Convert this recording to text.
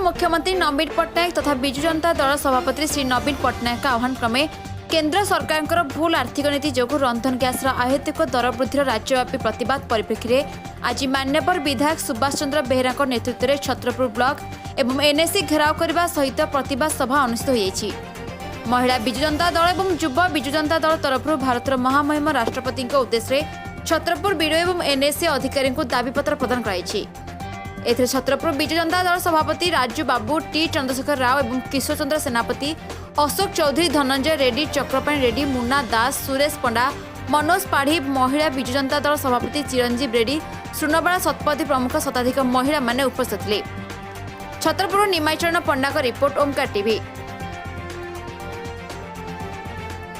मुख्यमंत्री नवीन पट्टनायक तथा विजु जनता दल सभापति श्री नवीन पट्टनायक आह्वान क्रमे केन्द्र सरकार भूल आर्थिक नीति जो रंधन गैस आयातिक दर वृद्धि राज्यव्यापी प्रतिवाद परिप्रेक्षी में आज मान्यवर विधायक सुभाष चंद्र बेहेरा नेतृत्व में छत्रपुर ब्लॉक एवं एनएसी घेराव करने सहित प्रतिवाद सभा अनुष्ठित होती। महिला विजु जनता दल और युवा विजु जनता दल तरफ भारतर महामहिम राष्ट्रपति उद्देश्य छत्रपुर बीडीओ एवं एनएसी अधिकारी दाबीपत्र प्रदान कराई। छत्रपुर विजु जनता दल सभापति राजू बाबू टी चंद्रशेखर राव एवं किशोर चंद्र सेनापति अशोक चौधरी धनंजय रेड्डी चक्रपाणी रेड्डी मुन्ना दास सुरेश पंडा मनोज पाढ़ी महिला विजु जनता दल सभापति चिरंजीव रेड्डी सुनबाला शतपथी प्रमुख शताधिक महिला माने उपस्थित थे। छत्रपुर निमाईचरण पंडा रिपोर्ट ओमकार टीवी।